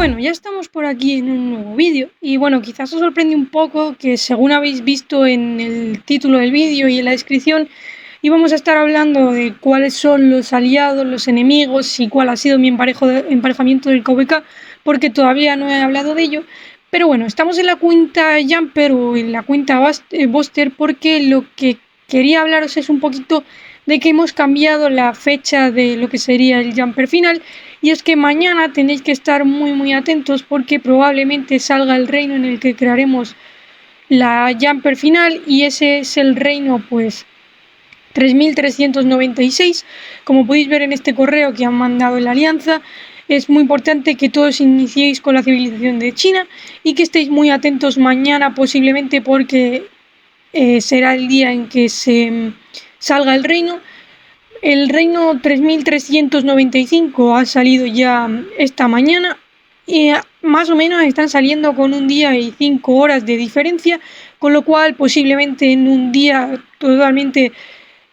Bueno, ya estamos por aquí en un nuevo vídeo y bueno, quizás os sorprende un poco que según habéis visto en el título del vídeo y en la descripción, íbamos a estar hablando de cuáles son los aliados, los enemigos y cuál ha sido mi emparejamiento del KVK, porque todavía no he hablado de ello. Pero bueno, estamos en la cuenta Jumper o en la cuenta Buster porque lo que quería hablaros es un poquito de que hemos cambiado la fecha de lo que sería el Jumper final. Y es que mañana tenéis que estar muy atentos porque probablemente salga el reino en el que crearemos la Jumper final, y ese es el reino pues 3396. Como podéis ver en este correo que han mandado en la alianza, es muy importante que todos iniciéis con la civilización de China y que estéis muy atentos mañana posiblemente porque será el día en que se salga el reino. El reino 3395 ha salido ya esta mañana y más o menos están saliendo con un día y 5 horas de diferencia, con lo cual posiblemente en un día totalmente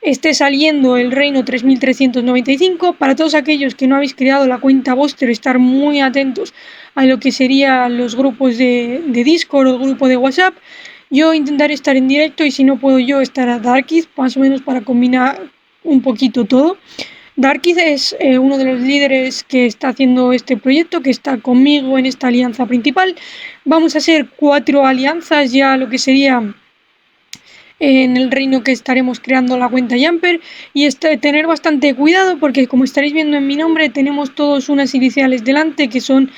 esté saliendo el reino 3395. Para todos aquellos que no habéis creado la cuenta Buster, estar muy atentos a lo que serían los grupos de Discord o el grupo de WhatsApp. Yo intentaré estar en directo y si no puedo yo estar a Darkies, más o menos para combinar un poquito todo. Darkies es uno de los líderes que está haciendo este proyecto, que está conmigo en esta alianza principal. Vamos a hacer 4 alianzas ya lo que sería en el reino que estaremos creando la cuenta Jumper, y tener bastante cuidado porque como estaréis viendo en mi nombre tenemos todos unas iniciales delante que son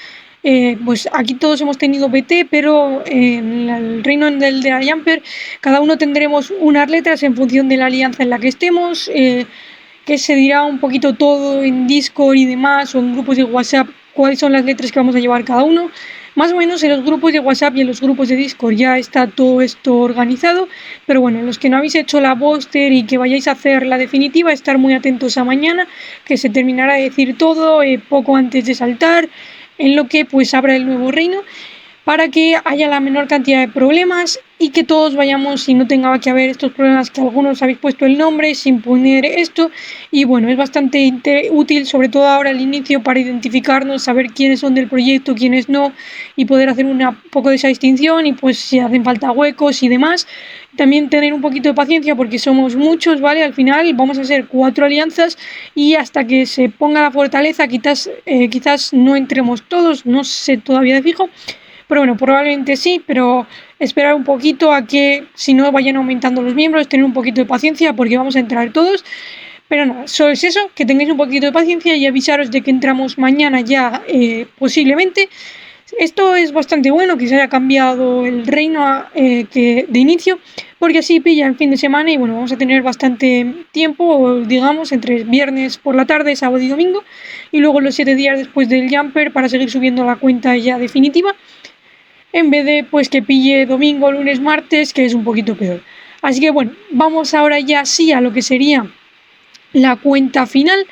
pues aquí todos hemos tenido BT, pero en el reino de la Jumper cada uno tendremos unas letras en función de la alianza en la que estemos, que se dirá un poquito todo en Discord y demás, o en grupos de WhatsApp, cuáles son las letras que vamos a llevar cada uno. Más o menos en los grupos de WhatsApp y en los grupos de Discord ya está todo esto organizado, pero bueno, los que no habéis hecho la Buster y que vayáis a hacer la definitiva, estar muy atentos a mañana, que se terminará de decir todo poco antes de saltar, en lo que pues abra el nuevo reino, para que haya la menor cantidad de problemas y que todos vayamos y no tenga que haber estos problemas que algunos habéis puesto el nombre sin poner esto. Y bueno, es bastante útil, sobre todo ahora al inicio, para identificarnos, saber quiénes son del proyecto, quiénes no, y poder hacer un poco de esa distinción, y pues si hacen falta huecos y demás. También tener un poquito de paciencia porque somos muchos, ¿vale? Al final vamos a hacer 4 alianzas y hasta que se ponga la fortaleza quizás no entremos todos, no sé todavía de fijo. Pero bueno, probablemente sí, pero esperar un poquito a que si no vayan aumentando los miembros, tener un poquito de paciencia porque vamos a entrar todos. Pero nada, solo es eso, que tengáis un poquito de paciencia y avisaros de que entramos mañana ya posiblemente. Esto es bastante bueno que se haya cambiado el reino de inicio, porque así pilla el fin de semana y bueno, vamos a tener bastante tiempo, digamos, entre viernes por la tarde, sábado y domingo, y luego los 7 días después del Jumper para seguir subiendo la cuenta ya definitiva, en vez de pues que pille domingo, lunes, martes, que es un poquito peor. Así que bueno, vamos ahora ya sí a lo que sería la cuenta final,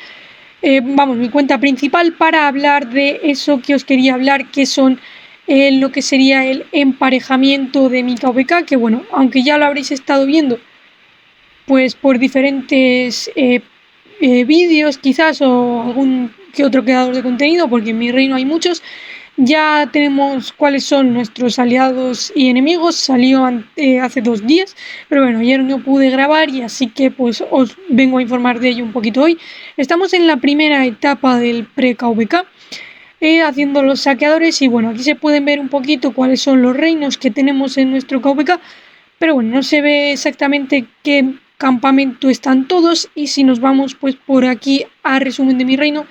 mi cuenta principal, para hablar de eso que os quería hablar, que son lo que sería el emparejamiento de mi KVK, que bueno, aunque ya lo habréis estado viendo pues por diferentes vídeos quizás o algún que otro creador de contenido, porque en mi reino hay muchos. Ya tenemos cuáles son nuestros aliados y enemigos, salió hace 2 días, pero bueno, ayer no pude grabar y así que pues os vengo a informar de ello un poquito hoy. Estamos en la primera etapa del pre-KVK, haciendo los saqueadores, y bueno, aquí se pueden ver un poquito cuáles son los reinos que tenemos en nuestro KVK, pero bueno, no se ve exactamente qué campamento están todos, y si nos vamos pues por aquí a resumen de mi reino,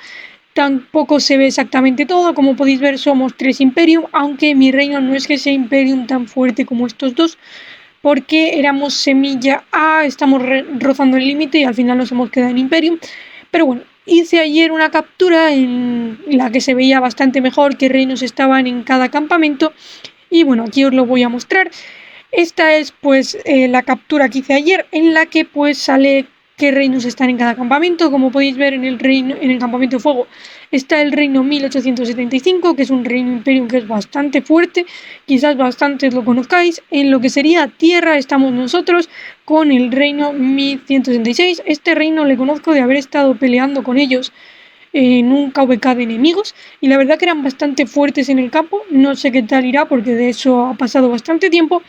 tampoco se ve exactamente todo. Como podéis ver, somos 3 Imperium, aunque mi reino no es que sea Imperium tan fuerte como estos dos, porque éramos semilla A, estamos rozando el límite y al final nos hemos quedado en Imperium. Pero bueno, hice ayer una captura en la que se veía bastante mejor qué reinos estaban en cada campamento, y bueno, aquí os lo voy a mostrar. Esta es pues la captura que hice ayer, en la que pues sale qué reinos están en cada campamento. Como podéis ver, en el campamento de fuego está el reino 1875, que es un reino Imperium que es bastante fuerte, quizás bastantes lo conozcáis. En lo que sería tierra estamos nosotros con el reino 1166. Este reino le conozco de haber estado peleando con ellos en un KVK de enemigos y la verdad que eran bastante fuertes en el campo. No sé qué tal irá porque de eso ha pasado bastante tiempo.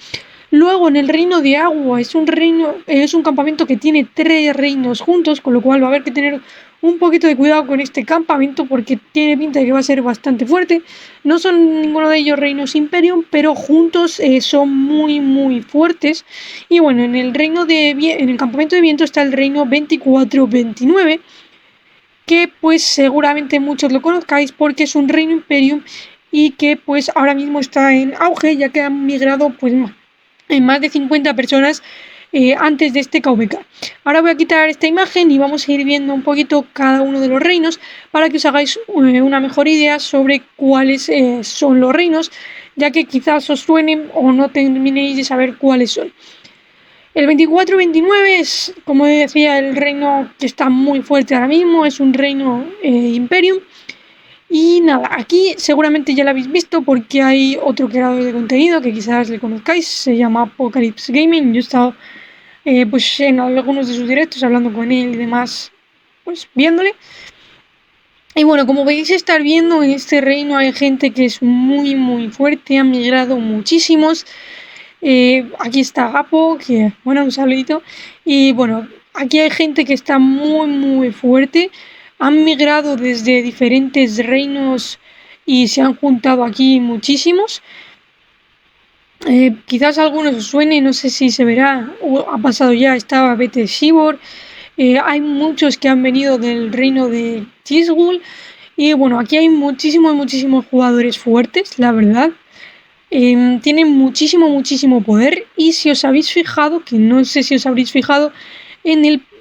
Luego en el reino de agua es un campamento que tiene 3 reinos juntos, con lo cual va a haber que tener un poquito de cuidado con este campamento porque tiene pinta de que va a ser bastante fuerte. No son ninguno de ellos reinos Imperium, pero juntos son muy fuertes. Y bueno, en el campamento de viento está el reino 24-29, que pues seguramente muchos lo conozcáis porque es un reino Imperium y que pues ahora mismo está en auge, ya que han migrado pues en más de 50 personas antes de este KVK. Ahora voy a quitar esta imagen y vamos a ir viendo un poquito cada uno de los reinos para que os hagáis una mejor idea sobre cuáles son los reinos, ya que quizás os suenen o no terminéis de saber cuáles son. El 24-29 es, como decía, el reino que está muy fuerte ahora mismo, es un reino Imperium. Y nada, aquí seguramente ya lo habéis visto porque hay otro creador de contenido que quizás le conozcáis, se llama Apocalypse Gaming. Yo he estado pues en algunos de sus directos hablando con él y demás, pues viéndole. Y bueno, como vais a estar viendo, en este reino hay gente que es muy fuerte, han migrado muchísimos. Aquí está Apo, que bueno, un saludito. Y bueno, aquí hay gente que está muy fuerte. Han migrado desde diferentes reinos y se han juntado aquí muchísimos. Quizás algunos os suene, no sé si se verá, o ha pasado ya, estaba Bete Shibor. Hay muchos que han venido del reino de Tisgul. Y bueno, aquí hay muchísimos jugadores fuertes, la verdad. Tienen muchísimo poder. Y si os habéis fijado, que no sé si os habréis fijado,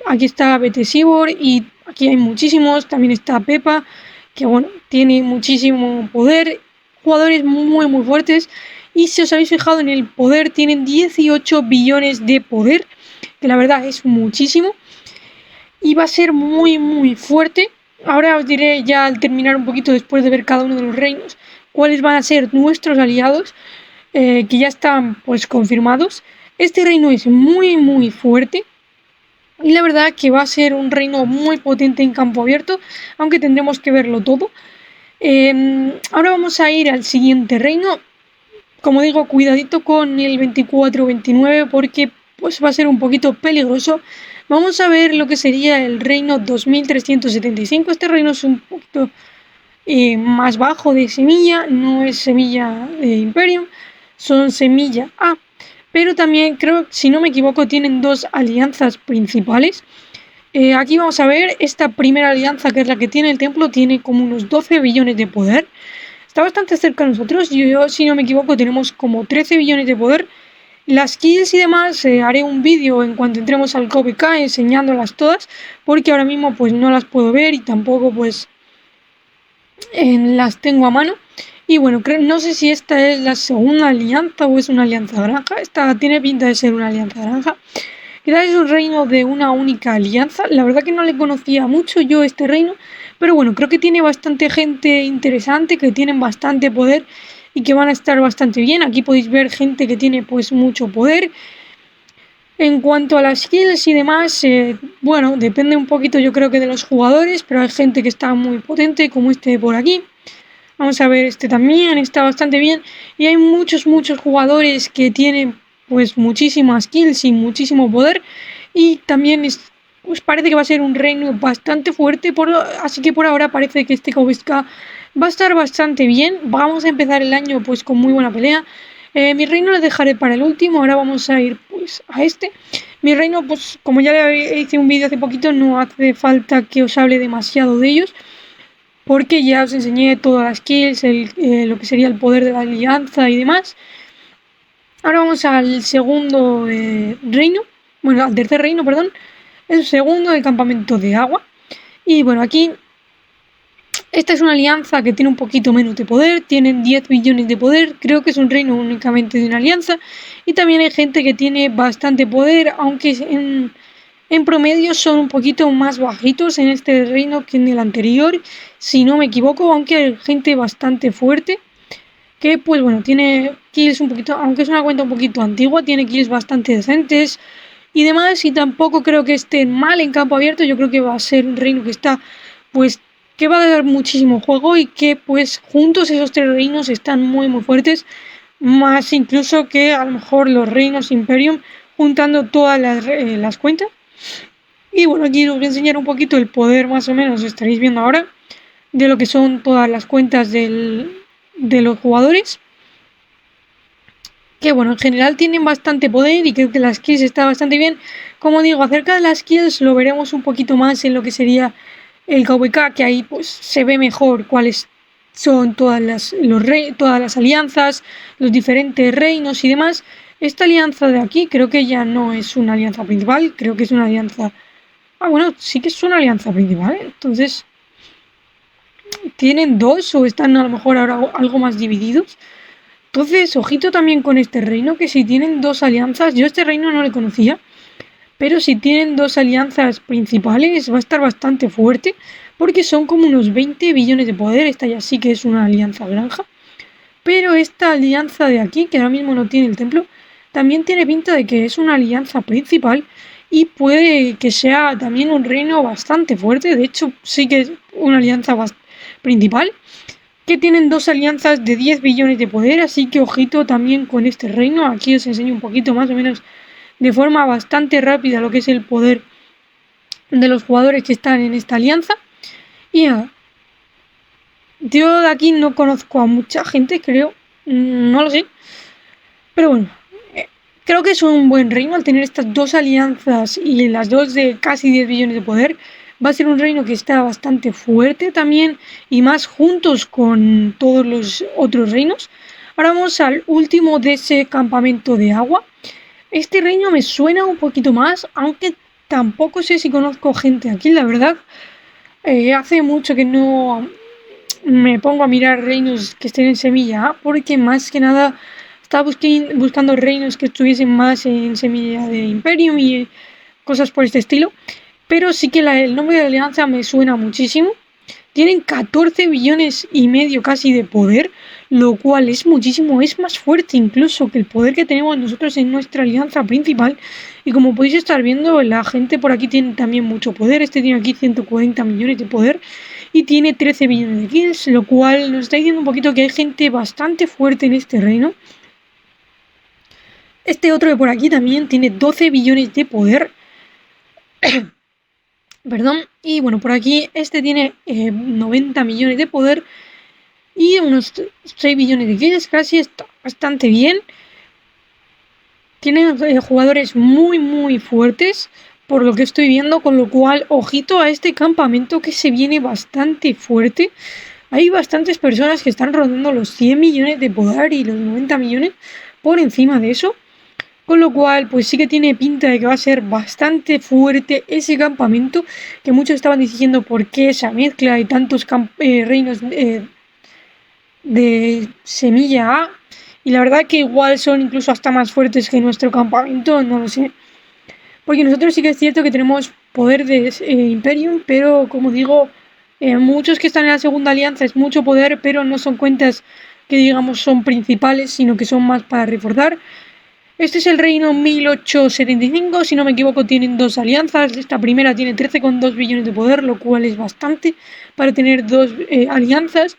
aquí está Bete Shibor y aquí hay muchísimos, también está Pepa, que bueno, tiene muchísimo poder, jugadores muy fuertes. Y si os habéis fijado en el poder, tienen 18 billones de poder, que la verdad es muchísimo. Y va a ser muy fuerte. Ahora os diré ya al terminar un poquito, después de ver cada uno de los reinos, cuáles van a ser nuestros aliados, que ya están pues confirmados. Este reino es muy fuerte. Y la verdad que va a ser un reino muy potente en campo abierto, aunque tendremos que verlo todo. Ahora vamos a ir al siguiente reino. Como digo, cuidadito con el 24-29 porque pues va a ser un poquito peligroso. Vamos a ver lo que sería el reino 2375. Este reino es un poquito más bajo de semilla, no es semilla de Imperium, son semilla A. Pero también creo, si no me equivoco, tienen 2 alianzas principales. Aquí vamos a ver esta primera alianza, que es la que tiene el templo, tiene como unos 12 billones de poder. Está bastante cerca de nosotros. Yo, si no me equivoco, tenemos como 13 billones de poder. Las kills y demás, haré un vídeo en cuanto entremos al KVK enseñándolas todas, porque ahora mismo pues no las puedo ver y tampoco pues las tengo a mano. Y bueno, no sé si esta es la segunda alianza o es una alianza granja. Esta tiene pinta de ser una alianza granja. Quizás es un reino de una única alianza. La verdad que no le conocía mucho yo este reino, pero bueno, creo que tiene bastante gente interesante, que tienen bastante poder y que van a estar bastante bien. Aquí podéis ver gente que tiene pues mucho poder. En cuanto a las kills y demás, bueno, depende un poquito yo creo que de los jugadores, pero hay gente que está muy potente, como este por aquí. Vamos a ver, este también está bastante bien. Y hay muchos jugadores que tienen pues muchísimas kills y muchísimo poder. Y también pues parece que va a ser un reino bastante fuerte. Así que por ahora parece que este KVK va a estar bastante bien. Vamos a empezar el año pues con muy buena pelea. Mi reino lo dejaré para el último. Ahora vamos a ir pues a este. Mi reino, pues como ya le hice un vídeo hace poquito, no hace falta que os hable demasiado de ellos, porque ya os enseñé todas las kills, lo que sería el poder de la alianza y demás. Ahora vamos al segundo reino, bueno, al tercer reino, perdón, el segundo, el campamento de agua. Y bueno, aquí esta es una alianza que tiene un poquito menos de poder, tienen 10 billones de poder, creo que es un reino únicamente de una alianza. Y también hay gente que tiene bastante poder, aunque en promedio son un poquito más bajitos en este reino que en el anterior, si no me equivoco, aunque hay gente bastante fuerte, que pues bueno, tiene kills un poquito, aunque es una cuenta un poquito antigua, tiene kills bastante decentes y demás, y tampoco creo que esté mal en campo abierto. Yo creo que va a ser un reino que está pues que va a dar muchísimo juego y que pues juntos esos tres reinos están muy muy fuertes, más incluso que a lo mejor los reinos Imperium juntando todas las cuentas. Y bueno, aquí os voy a enseñar un poquito el poder, más o menos, estaréis viendo ahora, de lo que son todas las cuentas de los jugadores. Que bueno, en general tienen bastante poder y creo que las kills está bastante bien. Como digo, acerca de las kills lo veremos un poquito más en lo que sería el KVK, que ahí pues se ve mejor cuáles son todas las alianzas, los diferentes reinos y demás. Esta alianza de aquí creo que ya no es una alianza principal, creo que es una alianza... Ah, bueno, sí que es una alianza principal, ¿eh? Entonces, ¿tienen dos o están a lo mejor ahora algo más divididos? Entonces, ojito también con este reino, que si tienen dos alianzas, yo este reino no le conocía, pero si tienen dos alianzas principales va a estar bastante fuerte, porque son como unos 20 billones de poder, esta ya sí que es una alianza granja, pero esta alianza de aquí, que ahora mismo no tiene el templo, también tiene pinta de que es una alianza principal y puede que sea también un reino bastante fuerte, de hecho sí que es una alianza principal, que tienen dos alianzas de 10 billones de poder, así que ojito también con este reino. Aquí os enseño un poquito más o menos de forma bastante rápida lo que es el poder de los jugadores que están en esta alianza. Y nada, yo de aquí no conozco a mucha gente, creo, no lo sé, pero bueno, creo que es un buen reino al tener estas dos alianzas y las dos de casi 10 billones de poder. Va a ser un reino que está bastante fuerte también y más juntos con todos los otros reinos. Ahora vamos al último de ese campamento de agua. Este reino me suena un poquito más, aunque tampoco sé si conozco gente aquí, la verdad. Hace mucho que no me pongo a mirar reinos que estén en semilla A, porque más que nada estaba buscando reinos que estuviesen más en semilla de Imperium y cosas por este estilo. Pero sí que el nombre de alianza me suena muchísimo. Tienen 14 billones y medio casi de poder, lo cual es muchísimo, es más fuerte incluso que el poder que tenemos nosotros en nuestra alianza principal. Y como podéis estar viendo, la gente por aquí tiene también mucho poder. Este tiene aquí 140 millones de poder y tiene 13 billones de kills, lo cual nos está diciendo un poquito que hay gente bastante fuerte en este reino. Este otro de por aquí también tiene 12 billones de poder. Perdón, y bueno, por aquí este tiene 90 millones de poder y unos 6 billones de kills, casi está bastante bien. Tienen jugadores muy muy fuertes por lo que estoy viendo, con lo cual ojito a este campamento que se viene bastante fuerte. Hay bastantes personas que están rondando los 100 millones de poder y los 90 millones por encima de eso. Con lo cual, pues sí que tiene pinta de que va a ser bastante fuerte ese campamento, que muchos estaban diciendo por qué esa mezcla y tantos reinos de semilla A. Y la verdad que igual son incluso hasta más fuertes que nuestro campamento, no lo sé. Porque nosotros sí que es cierto que tenemos poder de Imperium, pero como digo, muchos que están en la segunda alianza es mucho poder, pero no son cuentas que digamos son principales, sino que son más para reforzar. Este es el reino 1875, si no me equivoco tienen dos alianzas, esta primera tiene 13,2 billones de poder, lo cual es bastante para tener dos alianzas.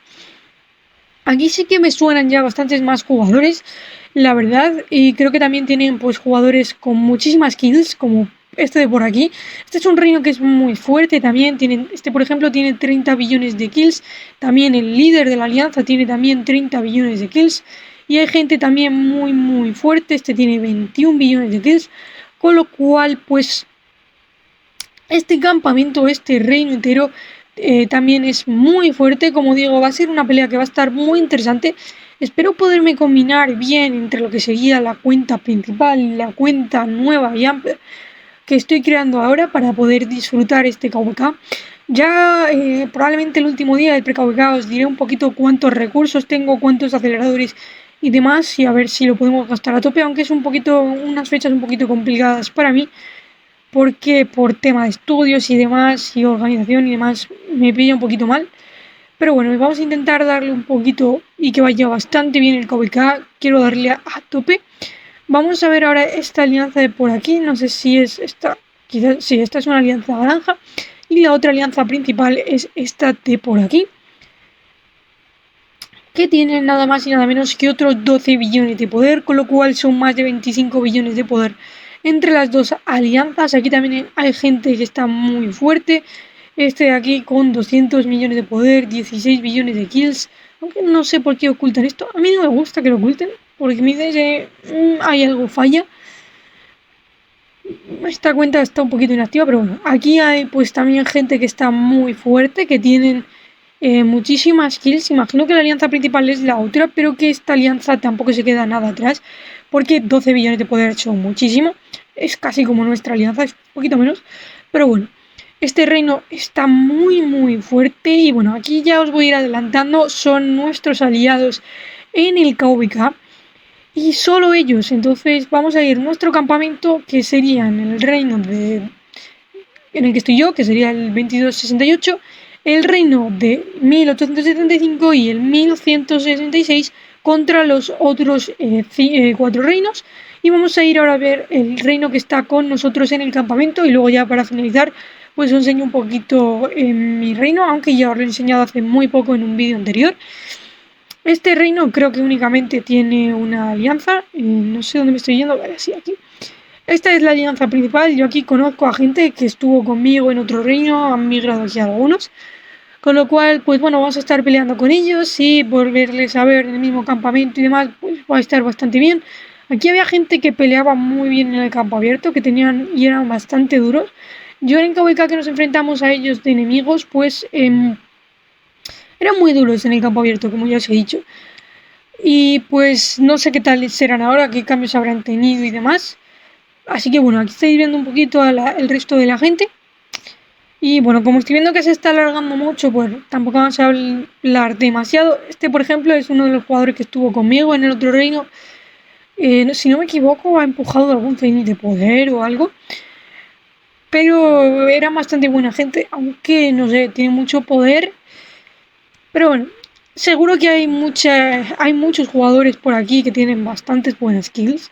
Aquí sí que me suenan ya bastantes más jugadores, la verdad, y creo que también tienen pues jugadores con muchísimas kills, como este de por aquí. Este es un reino que es muy fuerte también, este por ejemplo tiene 30 billones de kills, también el líder de la alianza tiene también 30 billones de kills. Y hay gente también muy muy fuerte, este tiene 21 billones de kills, con lo cual pues este campamento, este reino entero también es muy fuerte. Como digo, va a ser una pelea que va a estar muy interesante. Espero poderme combinar bien entre lo que sería la cuenta principal y la cuenta nueva y amplia que estoy creando ahora para poder disfrutar este KVK. Ya probablemente el último día del pre-KVK os diré un poquito cuántos recursos tengo, cuántos aceleradores y demás, y a ver si lo podemos gastar a tope, aunque es unas fechas un poquito complicadas para mí, porque por tema de estudios y demás, y organización y demás, me pilla un poquito mal. Pero bueno, vamos a intentar darle un poquito y que vaya bastante bien el KVK. Quiero darle a tope. Vamos a ver ahora esta alianza de por aquí. No sé si es esta. Quizás sí, esta es una alianza naranja. Y la otra alianza principal es esta de por aquí, que tiene nada más y nada menos que otros 12 billones de poder, con lo cual son más de 25 billones de poder entre las dos alianzas. Aquí también hay gente que está muy fuerte. Este de aquí con 200 millones de poder, 16 billones de kills. Aunque no sé por qué ocultan esto. A mí no me gusta que lo oculten, porque me dice que hay algo falla. Esta cuenta está un poquito inactiva, pero bueno. Aquí hay pues también gente que está muy fuerte, que tienen muchísimas kills. Imagino que la alianza principal es la otra, pero que esta alianza tampoco se queda nada atrás, porque 12 billones de poder son muchísimo. Es casi como nuestra alianza, es un poquito menos, pero bueno. Este reino está muy fuerte y bueno, aquí ya os voy a ir adelantando, son nuestros aliados en el KVK y solo ellos. Entonces vamos a ir a nuestro campamento, que sería en el reino en el que estoy yo, que sería el 2268, el reino de 1875 y el 1166 contra los otros 4 reinos. Y vamos a ir ahora a ver el reino que está con nosotros en el campamento, y luego ya para finalizar pues os enseño un poquito mi reino, aunque ya os lo he enseñado hace muy poco en un vídeo anterior. Este reino creo que únicamente tiene una alianza, no sé dónde me estoy yendo, vale, sí, aquí. Esta es la alianza principal. Yo aquí conozco a gente que estuvo conmigo en otro reino, han migrado aquí algunos, con lo cual pues bueno, vamos a estar peleando con ellos y volverles a ver en el mismo campamento y demás, pues va a estar bastante bien. Aquí había gente que peleaba muy bien en el campo abierto, que tenían y eran bastante duros. Yo en KVK, que nos enfrentamos a ellos de enemigos, pues eran muy duros en el campo abierto, como ya os he dicho. Y pues no sé qué tal serán ahora, qué cambios habrán tenido y demás. Así que bueno, aquí estáis viendo un poquito el resto de la gente. Y bueno, como estoy viendo que se está alargando mucho, pues tampoco vamos a hablar demasiado. Este, por ejemplo, es uno de los jugadores que estuvo conmigo en el otro reino. Si no me equivoco, ha empujado algún cenit de poder o algo. Pero era bastante buena gente, aunque no sé, tiene mucho poder. Pero bueno, seguro que hay muchos jugadores por aquí que tienen bastantes buenas skills.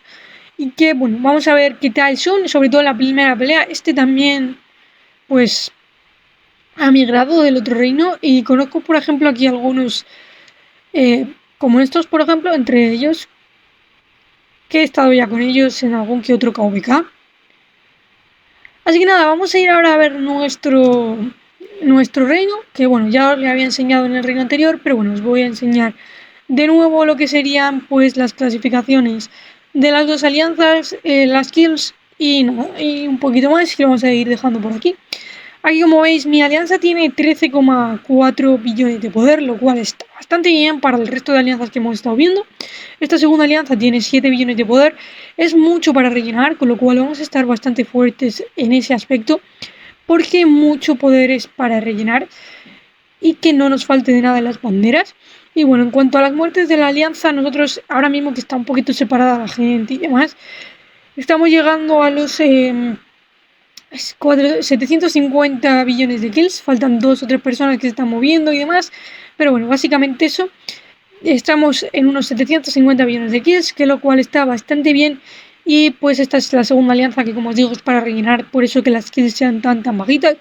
Y que bueno, vamos a ver qué tal son, sobre todo en la primera pelea. Este también, pues, ha migrado del otro reino. Y conozco, por ejemplo, aquí algunos, como estos, por ejemplo, entre ellos, que he estado ya con ellos en algún que otro KVK. Así que nada, vamos a ir ahora a ver nuestro reino, que bueno, ya os le había enseñado en el reino anterior, pero bueno, os voy a enseñar de nuevo lo que serían pues las clasificaciones de las dos alianzas, las kills y nada, y un poquito más, que lo vamos a ir dejando por aquí. Aquí, como veis, mi alianza tiene 13,4 billones de poder, lo cual está bastante bien para el resto de alianzas que hemos estado viendo. Esta segunda alianza tiene 7 billones de poder, es mucho para rellenar, con lo cual vamos a estar bastante fuertes en ese aspecto, porque mucho poder es para rellenar y que no nos falte de nada en las banderas. Y bueno, en cuanto a las muertes de la alianza, nosotros ahora mismo que está un poquito separada la gente y demás, estamos llegando a los 750 billones de kills, faltan 2 o 3 personas que se están moviendo y demás, pero bueno, básicamente eso. Estamos en unos 750 billones de kills, que lo cual está bastante bien. Y pues esta es la segunda alianza, que como os digo es para rellenar, por eso que las kills sean tan bajitas.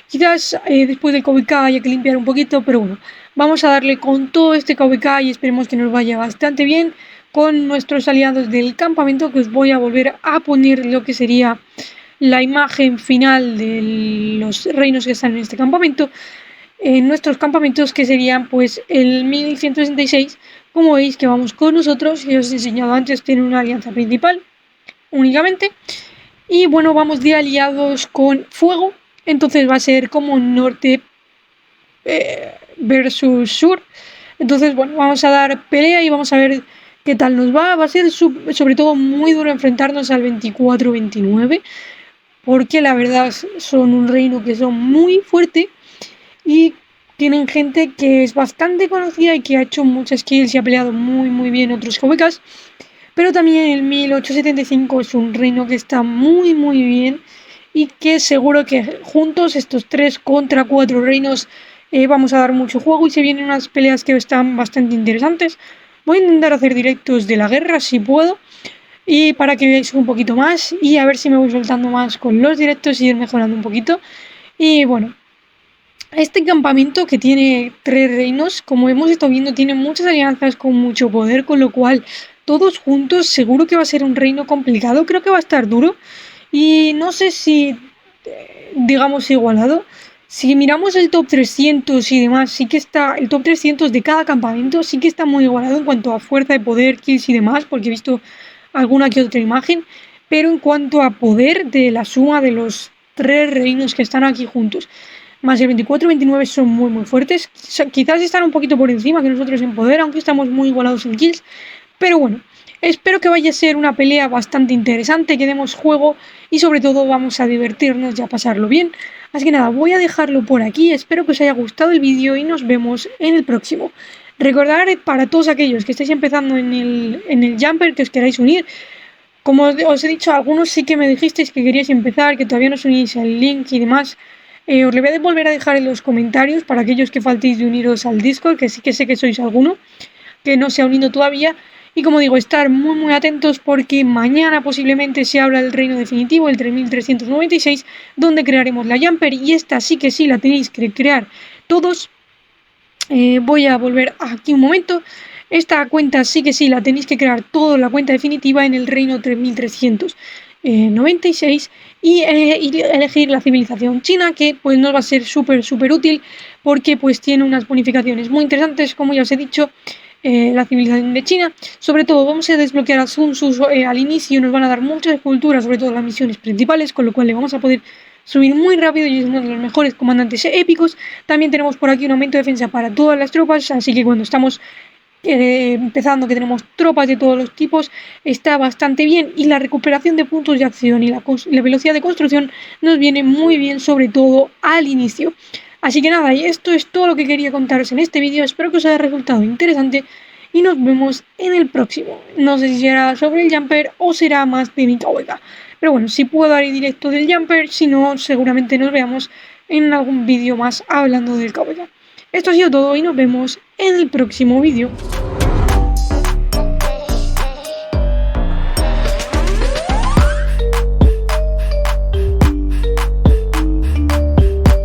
Quizás después del KVK haya que limpiar un poquito, pero bueno, vamos a darle con todo este KVK y esperemos que nos vaya bastante bien con nuestros aliados del campamento, que os voy a volver a poner lo que sería la imagen final de los reinos que están en este campamento, en nuestros campamentos, que serían pues el 1166. Como veis que vamos con nosotros, y os he enseñado antes, tiene una alianza principal únicamente, y bueno, vamos de aliados con fuego, entonces va a ser como norte versus sur. Entonces bueno, vamos a dar pelea y vamos a ver qué tal nos va. Va a ser sobre todo muy duro enfrentarnos al 24-29, porque la verdad son un reino que son muy fuerte y tienen gente que es bastante conocida y que ha hecho muchas kills y ha peleado muy bien otros KVKs. Pero también el 1875 es un reino que está muy bien y que seguro que juntos estos 3 contra 4 reinos vamos a dar mucho juego y se vienen unas peleas que están bastante interesantes. Voy a intentar hacer directos de la guerra si puedo, y para que veáis un poquito más y a ver si me voy soltando más con los directos y ir mejorando un poquito. Y bueno, Este campamento que tiene 3 reinos, como hemos estado viendo, tiene muchas alianzas con mucho poder, con lo cual todos juntos seguro que va a ser un reino complicado, creo que va a estar duro y no sé si, digamos, igualado. Si miramos el top 300 y demás, sí que está, el top 300 de cada campamento sí que está muy igualado en cuanto a fuerza de poder, kills y demás, porque he visto alguna que otra imagen, pero en cuanto a poder de la suma de los 3 reinos que están aquí juntos, más el 24 y 29 son muy fuertes. Quizás están un poquito por encima que nosotros en poder, aunque estamos muy igualados en kills. Pero bueno, espero que vaya a ser una pelea bastante interesante, que demos juego y sobre todo vamos a divertirnos y a pasarlo bien. Así que nada, voy a dejarlo por aquí. Espero que os haya gustado el vídeo y nos vemos en el próximo. Recordad para todos aquellos que estáis empezando en el Jumper que os queráis unir. Como os he dicho, algunos sí que me dijisteis que queríais empezar, que todavía no os unís al link y demás. Os lo voy a volver a dejar en los comentarios para aquellos que faltéis de uniros al Discord, que sí que sé que sois alguno, que no se ha unido todavía. Y como digo, estar muy atentos porque mañana posiblemente se abra el reino definitivo, el 3396, donde crearemos la Jumper y esta sí que sí la tenéis que crear todos. Voy a volver aquí un momento. Esta cuenta sí que sí la tenéis que crear toda la cuenta definitiva en el reino 3396 y elegir la civilización china, que pues nos va a ser súper útil porque pues tiene unas bonificaciones muy interesantes, como ya os he dicho. La civilización de China, sobre todo vamos a desbloquear a Sun Tzu al inicio, nos van a dar muchas esculturas, sobre todo las misiones principales, con lo cual le vamos a poder subir muy rápido y es uno de los mejores comandantes épicos. También tenemos por aquí un aumento de defensa para todas las tropas, así que cuando estamos empezando, que tenemos tropas de todos los tipos, está bastante bien y la recuperación de puntos de acción y la velocidad de construcción nos viene muy bien, sobre todo al inicio. Así que nada, y esto es todo lo que quería contaros en este vídeo, espero que os haya resultado interesante y nos vemos en el próximo. No sé si será sobre el Jumper o será más de mi cabeza. Pero bueno, si puedo dar el directo del Jumper, si no, seguramente nos veamos en algún vídeo más hablando del cabeza. Esto ha sido todo y nos vemos en el próximo vídeo.